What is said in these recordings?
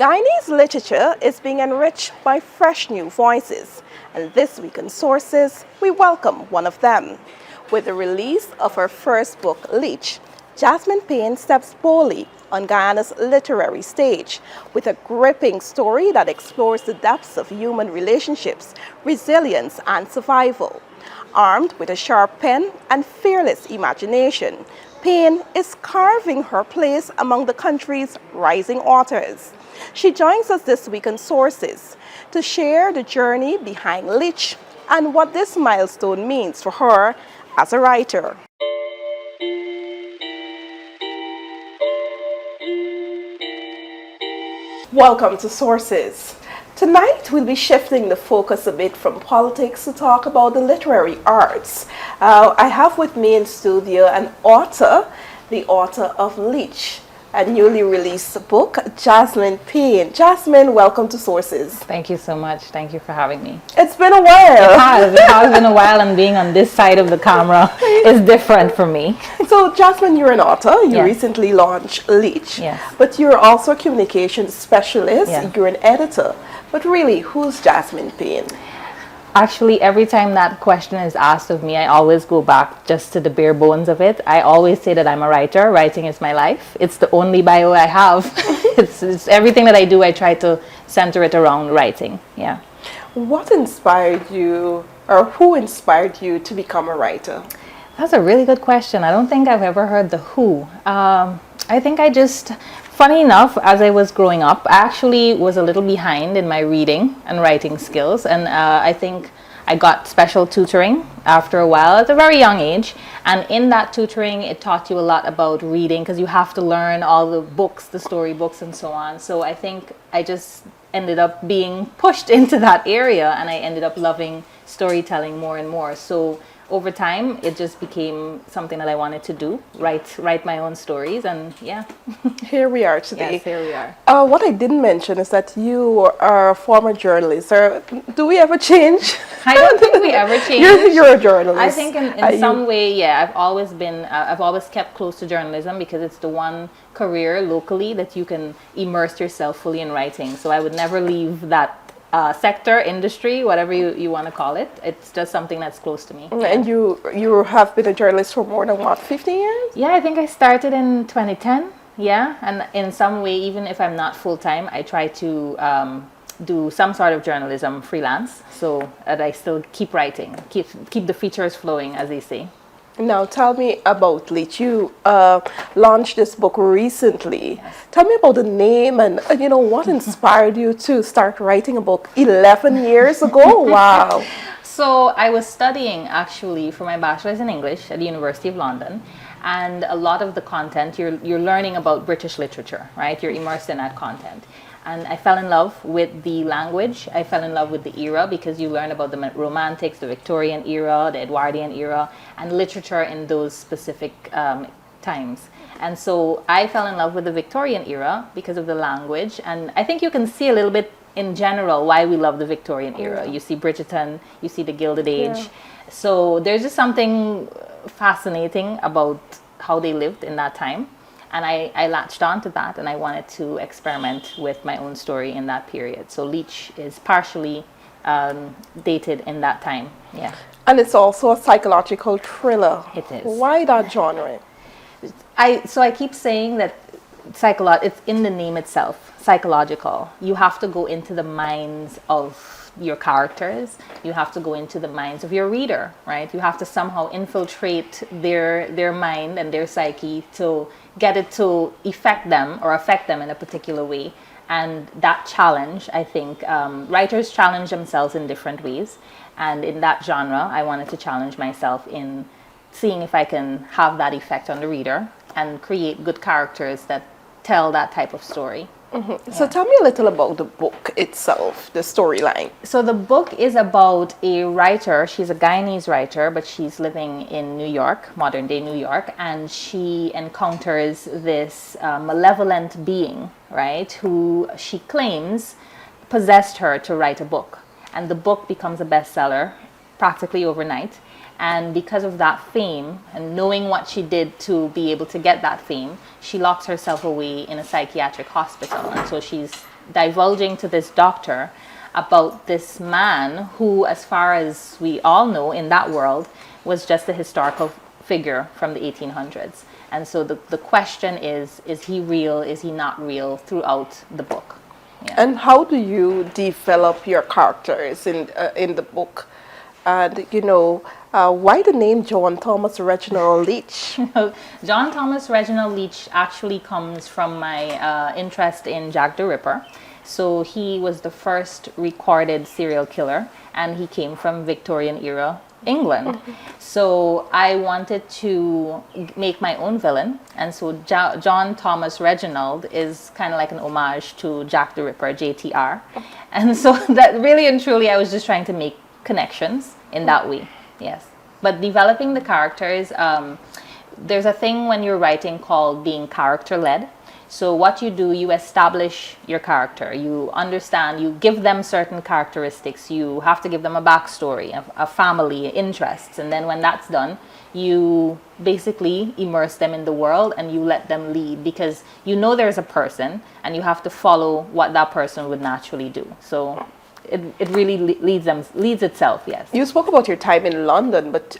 Guyanese literature is being enriched by fresh new voices, and this week in Sources, we welcome one of them. With the release of her first book, Leech, Jasmine Payne steps boldly on Guyana's literary stage with a gripping story that explores the depths of human relationships, resilience, and survival. Armed with a sharp pen and fearless imagination, Payne is carving her place among the country's rising authors. She joins us this week on Sources to share the journey behind Leech and what this milestone means for her as a writer. Welcome to Sources. Tonight we'll be shifting the focus a bit from politics to talk about the literary arts. I have with me in studio an author, the author of Leech, a newly released book, Jasmine Payne. Jasmine, welcome to Sources. Thank you so much. Thank you for having me. It's been a while. It has been a while, and being on this side of the camera is different for me. So, Jasmine, you're an author. You Yes. recently launched Leech. Yes. But you're also a communications specialist. Yeah. You're an editor. But really, who's Jasmine Payne? Actually, every time that question is asked of me, I always go back just to the bare bones of it. I always say that I'm a writer. Writing is my life. It's the only bio I have. it's everything that I do. I try to center it around writing. Yeah. What inspired you, or who inspired you to become a writer? That's a really good question. I don't think I've ever heard the who. I think funny enough, as I was growing up, I actually was a little behind in my reading and writing skills. And I think I got special tutoring after a while at a very young age. And in that tutoring, it taught you a lot about reading because you have to learn all the books, the storybooks and so on. So I think I just ended up being pushed into that area, and I ended up loving storytelling more and more. So over time, it just became something that I wanted to do, write my own stories, and yeah. Here we are today. Yes, here we are. What I didn't mention is that you are a former journalist. Do we ever change? I don't think we ever change. You're a journalist. I think in some way, yeah, I've always kept close to journalism because it's the one career locally that you can immerse yourself fully in writing. So I would never leave that sector, industry, whatever you want to call it. It's just something that's close to me. And you have been a journalist for more than, what, 15 years? Yeah, I think I started in 2010. Yeah, and in some way, even if I'm not full-time, I try to do some sort of journalism freelance so that I still keep writing, keep the features flowing, as they say. Now, tell me about Leech. You launched this book recently. Yes. Tell me about the name and, what inspired you to start writing a book 11 years ago? Wow. So I was studying actually for my bachelor's in English at the University of London. And a lot of the content, you're learning about British literature, right? You're immersed in that content. And I fell in love with the language. I fell in love with the era because you learn about the Romantics, the Victorian era, the Edwardian era, and literature in those specific times. And so I fell in love with the Victorian era because of the language. And I think you can see a little bit in general why we love the Victorian era. You see Bridgerton, you see the Gilded Age. Yeah. So there's just something fascinating about how they lived in that time. And I latched on to that, and I wanted to experiment with my own story in that period. So Leech is partially dated in that time. Yeah. And it's also a psychological thriller. It is. Why that genre? So I keep saying that it's in the name itself, psychological. You have to go into the minds of your characters. You have to go into the minds of your reader, right? You have to somehow infiltrate their mind and their psyche to get it to affect them in a particular way. And that challenge, I think, writers challenge themselves in different ways. And in that genre, I wanted to challenge myself in seeing if I can have that effect on the reader and create good characters that tell that type of story. Mm-hmm. Yeah. So tell me a little about the book itself, the storyline. So the book is about a writer. She's a Guyanese writer, but she's living in New York, modern day New York, and she encounters this malevolent being, right, who she claims possessed her to write a book. And the book becomes a bestseller practically overnight. And because of that fame and knowing what she did to be able to get that fame, she locks herself away in a psychiatric hospital. And so she's divulging to this doctor about this man who, as far as we all know in that world, was just a historical figure from the 1800s. And so the question is he real, is he not real, throughout the book. Yeah. And how do you develop your characters in the book? And, you know, why the name John Thomas Reginald Leech? John Thomas Reginald Leech actually comes from my interest in Jack the Ripper. So he was the first recorded serial killer, and he came from Victorian era England. So I wanted to make my own villain, and so John Thomas Reginald is kind of like an homage to Jack the Ripper, JTR. And so that really and truly, I was just trying to make connections in that way. Yes. But developing the characters, there's a thing when you're writing called being character-led. So what you do, you establish your character, you understand, you give them certain characteristics, you have to give them a backstory, a family, interests, and then when that's done, you basically immerse them in the world and you let them lead, because you know there's a person and you have to follow what that person would naturally do. So it really leads itself, yes. You spoke about your time in London, but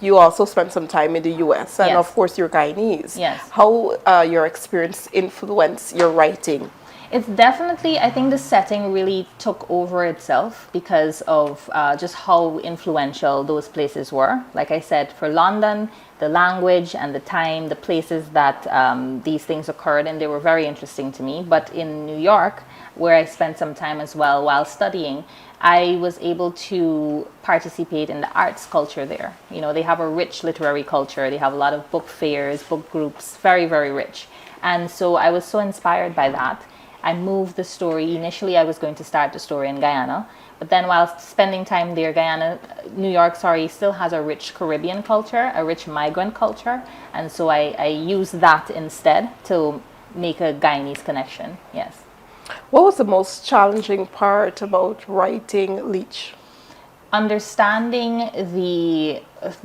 you also spent some time in the US, and Yes. of course you're Guyanese. Yes. How your experience influenced your writing? It's definitely, I think the setting really took over itself because of just how influential those places were. Like I said, for London, the language and the time, the places that these things occurred, and they were very interesting to me. But in New York, where I spent some time as well while studying, I was able to participate in the arts culture there. You know, they have a rich literary culture. They have a lot of book fairs, book groups, very, very rich. And so I was so inspired by that. I moved the story. Initially, I was going to start the story in Guyana, but then while spending time there, New York, still has a rich Caribbean culture, a rich migrant culture, and so I used that instead to make a Guyanese connection, yes. What was the most challenging part about writing Leech? Understanding the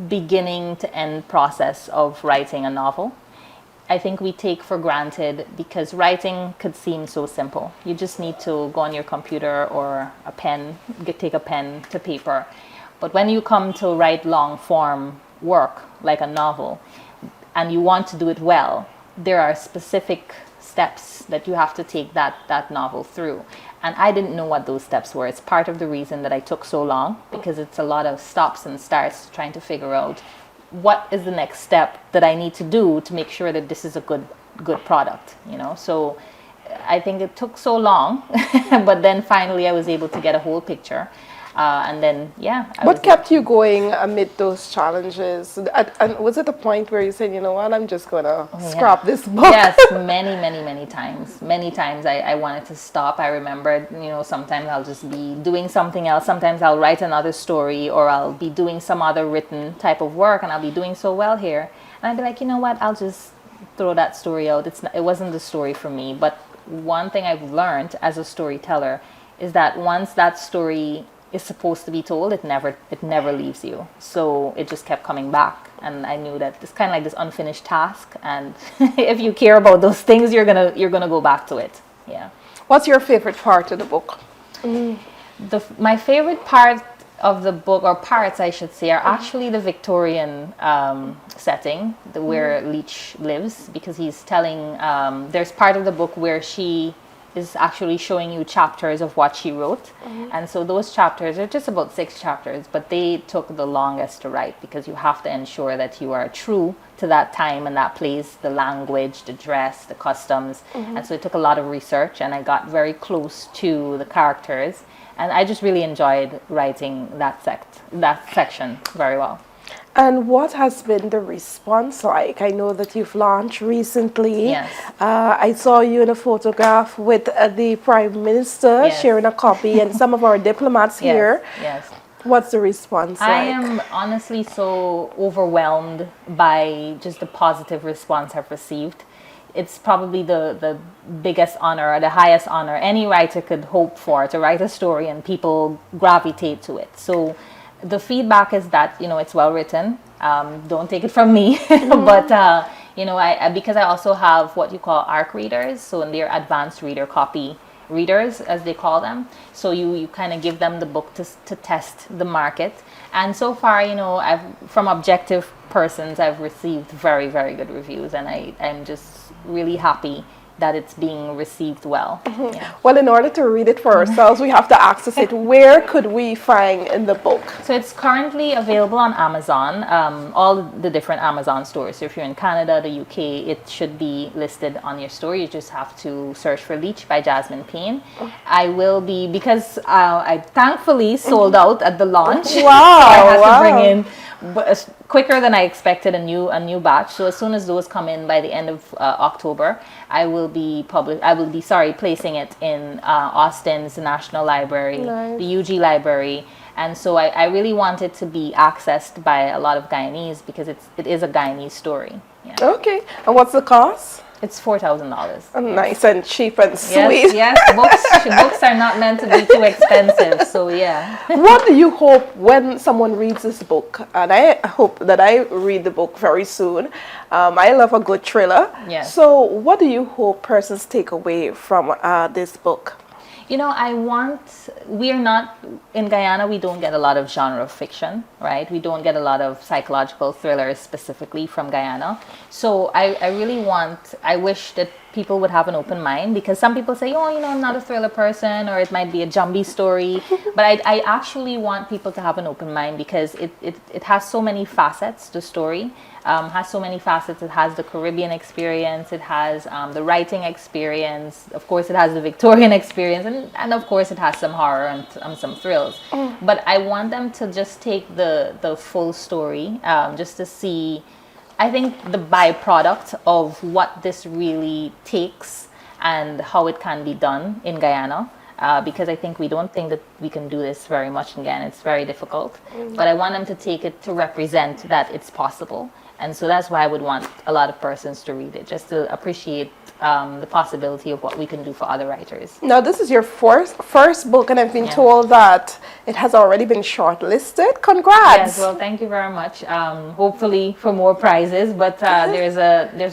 beginning to end process of writing a novel. I think we take for granted, because writing could seem so simple. You just need to go on your computer or a pen, take a pen to paper. But when you come to write long form work like a novel, and you want to do it well, there are specific steps that you have to take that novel through. And I didn't know what those steps were. It's part of the reason that I took so long, because it's a lot of stops and starts trying to figure out what is the next step that I need to do to make sure that this is a good product, you know. So I think it took so long, but then finally I was able to get a whole picture. And then, yeah. What kept you going amid those challenges? And was it a point where you said, you know what, I'm just going to scrap this book? Yes, many times. Many times I wanted to stop. I remember, you know, sometimes I'll just be doing something else. Sometimes I'll write another story, or I'll be doing some other written type of work, and I'll be doing so well here. And I'd be like, you know what, I'll just throw that story out. It wasn't the story for me. But one thing I've learned as a storyteller is that once that story is supposed to be told, it never leaves you. So it just kept coming back, and I knew that it's kind of like this unfinished task, and if you care about those things, you're gonna go back to it. Yeah. What's your favorite part of the book? My favorite part of the book, or parts I should say, are actually the Victorian setting, where Leech lives, because he's telling, there's part of the book where she is actually showing you chapters of what she wrote. And so those chapters are just about 6 chapters, but they took the longest to write, because you have to ensure that you are true to that time and that place, the language, the dress, the customs. And so it took a lot of research, and I got very close to the characters, and I just really enjoyed writing that section very well. And what has been the response like? I know that you've launched recently. Yes. I saw you in a photograph with the Prime Minister sharing a copy, and some of our diplomats here. Yes. What's the response like? I am honestly so overwhelmed by just the positive response I've received. It's probably the biggest honor, or the highest honor any writer could hope for, to write a story and people gravitate to it. So the feedback is that, you know, it's well written. Don't take it from me, but you know, because I also have what you call ARC readers, so in their advanced reader copy readers, as they call them. So you kind of give them the book to test the market. And so far, you know, from objective persons, I've received very, very good reviews, and I'm just really happy that it's being received well. Yeah. Well, in order to read it for ourselves, we have to access it. Where could we find in the book? So it's currently available on Amazon, all the different Amazon stores. So if you're in Canada, the UK, it should be listed on your store. You just have to search for Leech by Jasmine Payne. I will be, because I thankfully sold out at the launch. Wow! So I had to bring in quicker than I expected a new batch. So as soon as those come in by the end of October, I will be placing it in Austin's National Library, Nice. the UG Library. And so I really want it to be accessed by a lot of Guyanese, because it is a Guyanese story. Yeah. Okay. And what's the cost? It's $4,000. Nice and cheap and sweet. Yes, books are not meant to be too expensive. So yeah. What do you hope when someone reads this book? And I hope that I read the book very soon. I love a good thriller. Yes. So what do you hope persons take away from this book? You know, we're not, in Guyana, we don't get a lot of genre fiction, right? We don't get a lot of psychological thrillers specifically from Guyana. So I wish that people would have an open mind, because some people say, oh, you know, I'm not a thriller person, or it might be a jumbie story. But I actually want people to have an open mind, because it has so many facets, the story. Has so many facets. It has the Caribbean experience, it has the writing experience, of course it has the Victorian experience, and of course it has some horror and some thrills. But I want them to just take the full story, just to see, I think, the byproduct of what this really takes and how it can be done in Guyana. Because I think we don't think that we can do this very much in Guyana. It's very difficult. But I want them to take it to represent that it's possible. And so that's why I would want a lot of persons to read it, just to appreciate the possibility of what we can do for other writers. Now, this is your first book, and I've been told that it has already been shortlisted. Congrats! Yes, well, thank you very much. Hopefully for more prizes, but there's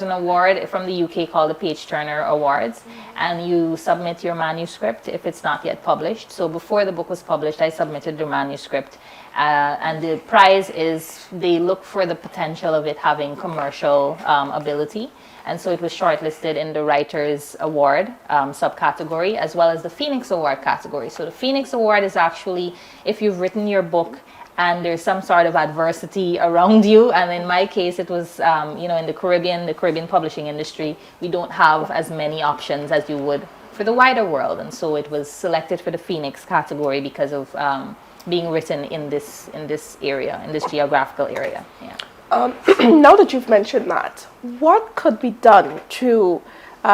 an award from the UK called the Page Turner Awards, and you submit your manuscript if it's not yet published. So before the book was published, I submitted the manuscript. And the prize is, they look for the potential of it having commercial ability. And so it was shortlisted in the Writers Award subcategory, as well as the Phoenix Award category. So the Phoenix Award is actually if you've written your book and there's some sort of adversity around you. And in my case, it was, in the Caribbean publishing industry, we don't have as many options as you would for the wider world. And so it was selected for the Phoenix category because of being written in this area, in this geographical area. Yeah. Now that you've mentioned that, what could be done to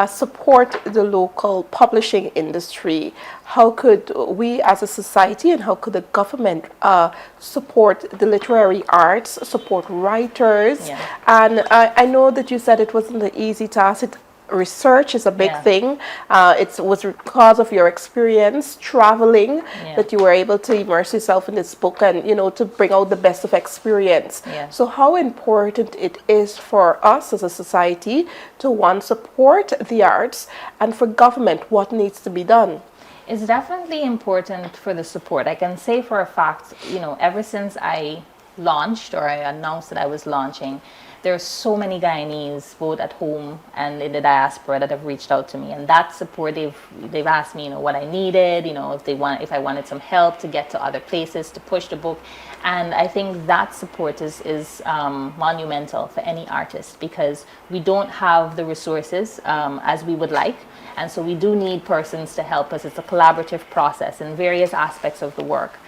support the local publishing industry? How could we as a society, and how could the government support the literary arts, support writers? Yeah. And I know that you said it wasn't an easy task. Research is a big thing. It was because of your experience traveling that you were able to immerse yourself in this book, and to bring out the best of experience. So how important it is for us as a society to support the arts, and for government, what needs to be done? It's definitely important for the support. I can say for a fact, ever since I launched, or I announced that I was launching, there's so many Guyanese, both at home and in the diaspora, that have reached out to me, and that support, they've asked me, what I needed, if I wanted some help to get to other places to push the book, and I think that support is monumental for any artist, because we don't have the resources as we would like, and so we do need persons to help us. It's a collaborative process in various aspects of the work.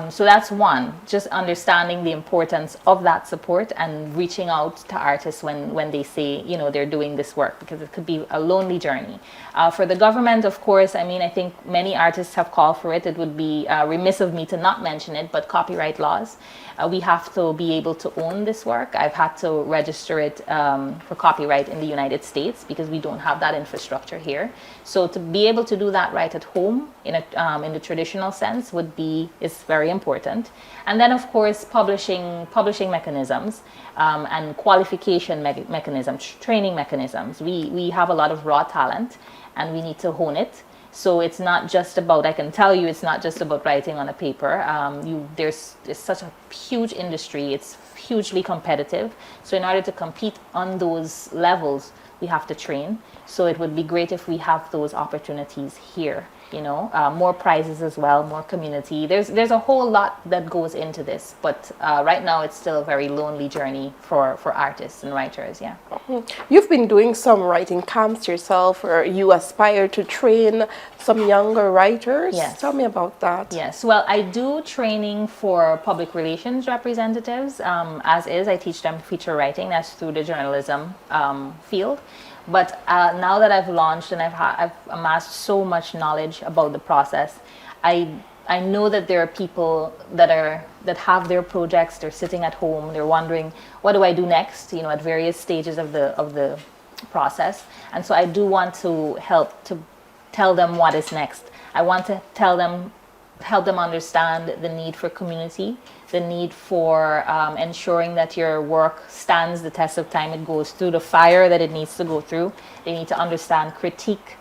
So that's one, just understanding the importance of that support and reaching out to artists when they say, they're doing this work, because it could be a lonely journey. For the government, of course, I think many artists have called for it. It would be remiss of me to not mention it, but copyright laws. We have to be able to own this work. I've had to register it for copyright in the United States, because we don't have that infrastructure here. So to be able to do that right at home in the traditional sense is very important. And then, of course, publishing mechanisms and qualification mechanisms, training mechanisms. We have a lot of raw talent, and we need to hone it. So it's not just about, I can tell you, it's not just about writing on a paper. There's such a huge industry. It's hugely competitive. So in order to compete on those levels, we have to train. So it would be great if we have those opportunities here. More prizes as well, more community. There's a whole lot that goes into this, but right now it's still a very lonely journey for artists and writers. Yeah. You've been doing some writing camps yourself, or you aspire to train some younger writers. Yes. Tell me about that. Yes, well, I do training for public relations representatives. As is, I teach them feature writing. That's through the journalism field. But now that I've launched and I've amassed so much knowledge about the process, I know that there are people that have their projects. They're sitting at home. They're wondering, what do I do next? At various stages of the process. And so I do want to help to tell them what is next. I want to help them understand the need for community, the need for ensuring that your work stands the test of time. It goes through the fire that it needs to go through. They need to understand critique.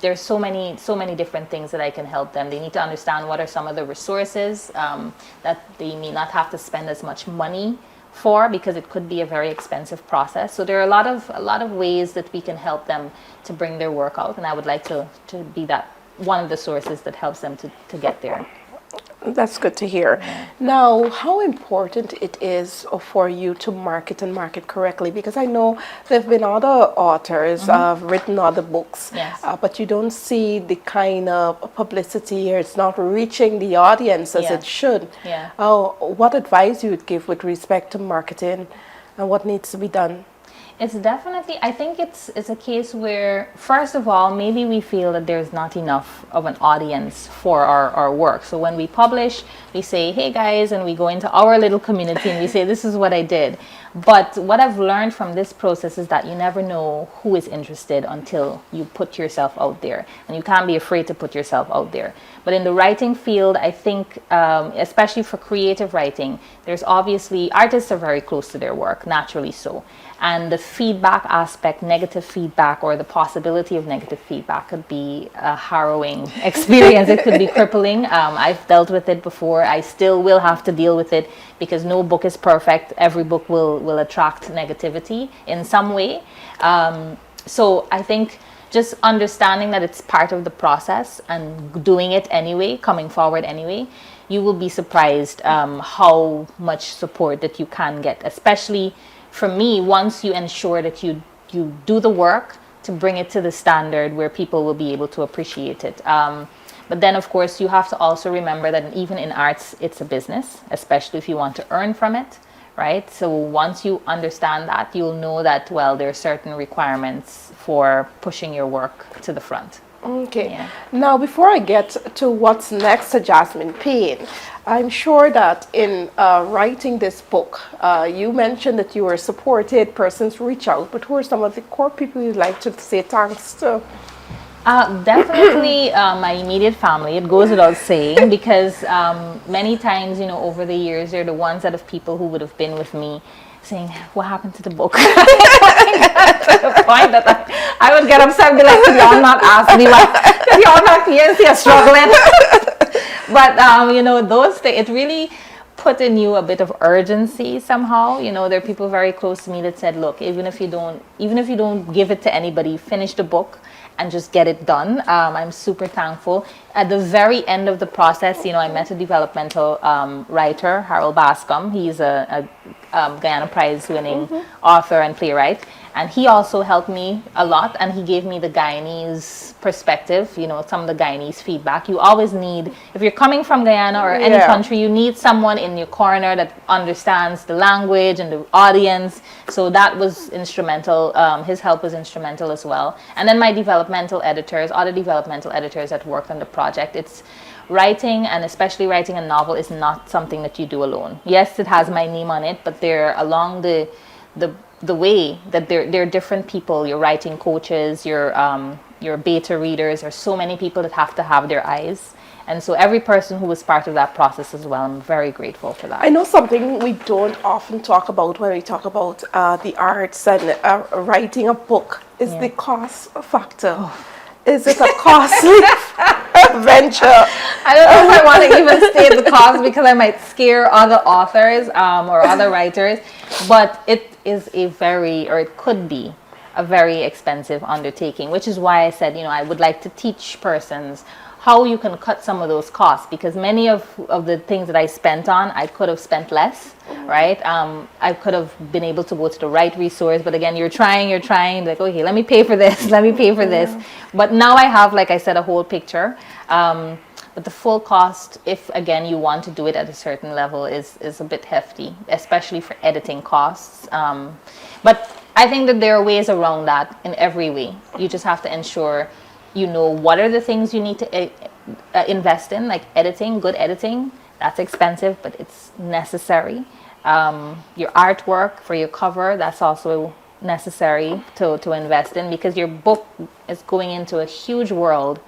There's so many different things that I can help them. They need to understand what are some of the resources that they may not have to spend as much money for, because it could be a very expensive process. So there are a lot of ways that we can help them to bring their work out, and I would like to be that one of the sources that helps them to get there. That's good to hear. Now, how important it is for you to market correctly? Because I know there have been other authors have written other books, Yes. But you don't see the kind of publicity, or it's not reaching the audience as Yeah. it should. Yeah. What advice you would give with respect to marketing and what needs to be done? It's definitely, I think it's a case where, first of all, maybe we feel that there's not enough of an audience for our work. So when we publish, we say, hey guys, and we go into our little community and we say, this is what I did. But what I've learned from this process is that you never know who is interested until you put yourself out there. And you can't be afraid to put yourself out there. But in the writing field, I think, especially for creative writing, there's obviously, artists are very close to their work, naturally so. And the feedback aspect, negative feedback, or the possibility of negative feedback could be a harrowing experience. It could be crippling. I've dealt with it before. I still will have to deal with it, because no book is perfect. Every book will attract negativity in some way. So I think just understanding that it's part of the process and doing it anyway, coming forward anyway, you will be surprised how much support that you can get, especially for me, once you ensure that you do the work to bring it to the standard where people will be able to appreciate it. But then, of course, you have to also remember that even in arts, it's a business, especially if you want to earn from it, right? So once you understand that, you'll know that, well, there are certain requirements for pushing your work to the front. Okay. Yeah. Now, before I get to what's next to Jasmine Payne, I'm sure that in writing this book, you mentioned that you were supported, persons reach out, but who are some of the core people you'd like to say thanks to? Definitely my immediate family. It goes without saying, because many times, over the years, they're the ones that have people who would have been with me saying, what happened to the book? To the point that I would get upset and be like, y'all not ask me why, y'all not here, you're struggling. But, those things, it really put in you a bit of urgency somehow. There are people very close to me that said, look, even if you don't give it to anybody, finish the book and just get it done. I'm super thankful. At the very end of the process, I met a developmental writer, Harold Bascom. He's a Guyana Prize winning author and playwright. And he also helped me a lot, and he gave me the Guyanese perspective, some of the Guyanese feedback. You always need, if you're coming from Guyana or any country, you need someone in your corner that understands the language and the audience. So that was instrumental. His help was instrumental as well. And then my other developmental editors that worked on the project. It's writing, and especially writing a novel, is not something that you do alone. Yes, it has my name on it, but they're along the way that they're different people, your writing coaches, your beta readers. There's so many people that have to have their eyes. And so every person who was part of that process as well, I'm very grateful for that. I know something we don't often talk about when we talk about the arts and writing a book is the cost factor. Is it a costly venture? I don't know if I want to even state the cost because I might scare other authors or other writers, but it is it could be a very expensive undertaking, which is why I said, I would like to teach persons how you can cut some of those costs, because many of the things that I spent on, I could have spent less, right? I could have been able to go to the right resource, but again, you're trying, like, okay, let me pay for this, let me pay for this. But now I have, like I said, a whole picture. But the full cost, if again you want to do it at a certain level, is a bit hefty, especially for editing costs. But I think that there are ways around that in every way. You just have to ensure you know what are the things you need to invest in, like editing, good editing. That's expensive, but it's necessary. Your artwork for your cover, that's also necessary to invest in, because your book is going into a huge world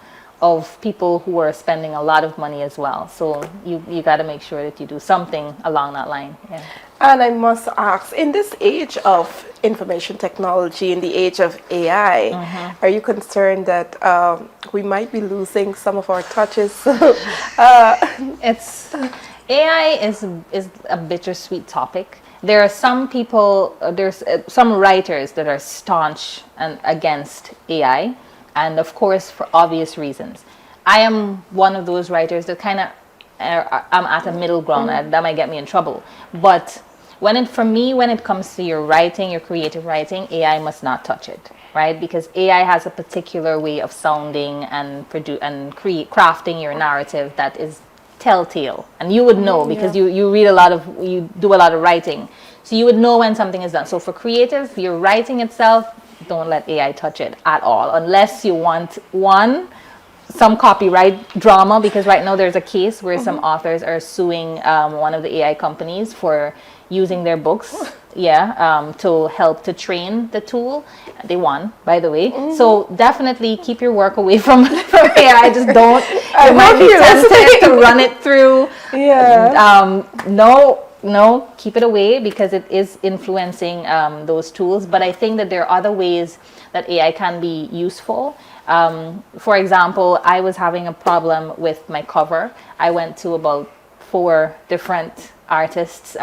of people who are spending a lot of money as well. So you got to make sure that you do something along that line. Yeah. And I must ask, in this age of information technology, in the age of AI, are you concerned that we might be losing some of our touches? It's AI is a bittersweet topic. There are some people, there's some writers that are staunch and against AI, and of course for obvious reasons. I am one of those writers that kind of I'm at a middle ground. That might get me in trouble. But when it comes to your writing, your creative writing, AI must not touch it, right? Because AI has a particular way of sounding and crafting your narrative that is telltale, and you would know because you do a lot of writing, so you would know when something is done. So for creative, your writing itself, don't let AI touch it at all, unless you want some copyright drama, because right now there's a case where some authors are suing one of the AI companies for using their books to help to train the tool. They won, by the way. So definitely keep your work away from AI. Just don't. You might be tempted to run it through. No, keep it away, because it is influencing those tools. But I think that there are other ways that AI can be useful. For example, I was having a problem with my cover. I went to about 4 different artists,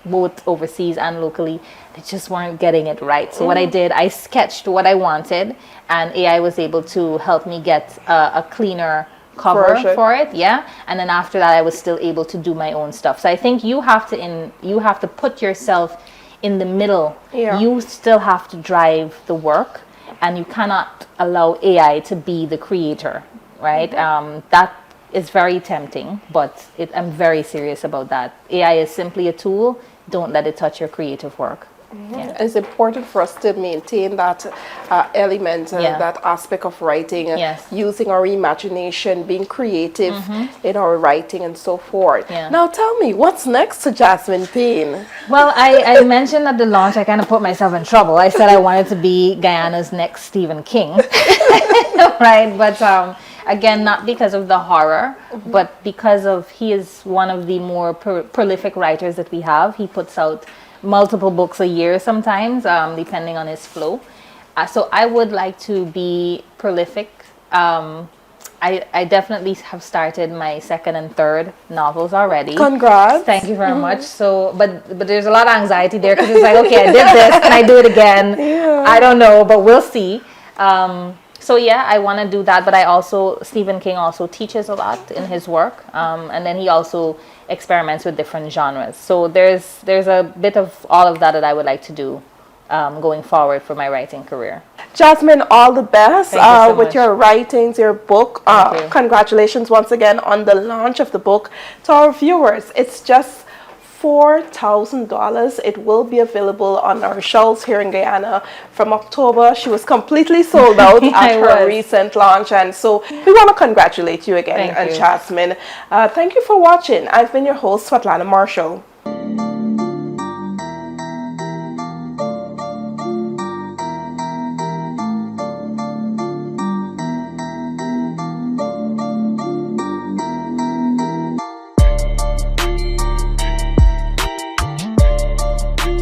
both overseas and locally. They just weren't getting it right. So what I did, I sketched what I wanted, and AI was able to help me get a cleaner cover for it. And then after that, I was still able to do my own stuff. So I think you have to put yourself in the middle. You still have to drive the work, and you cannot allow AI to be the creator, right? That is very tempting, but I'm very serious about that. AI is simply a tool. Don't let it touch your creative work. It's important for us to maintain that element, that aspect of writing, using our imagination, being creative in our writing and so forth. Now tell me, what's next to Jasmine Payne? Well, I mentioned at the launch, I kind of put myself in trouble. I said I wanted to be Guyana's next Stephen King, right? But again, not because of the horror, but because he is one of the more prolific writers that we have. He puts out multiple books a year sometimes, depending on his flow. So I would like to be prolific. I definitely have started my 2nd and 3rd novels already. Congrats. Thank you very much. So, but there's a lot of anxiety there, because it's like, okay, I did this, can I do it again? I don't know, but we'll see. So I want to do that, but Stephen King also teaches a lot in his work, and then he also experiments with different genres. So there's a bit of all of that I would like to do going forward for my writing career. Jasmine, all the best so with much. your writings, your book. Thank you. Congratulations once again on the launch of the book. To our viewers, it's just $4,000. It will be available on our shelves here in Guyana from October. She was completely sold out at her recent launch, and so we want to congratulate you again, Jasmine. Thank you for watching. I've been your host, Svetlana Marshall.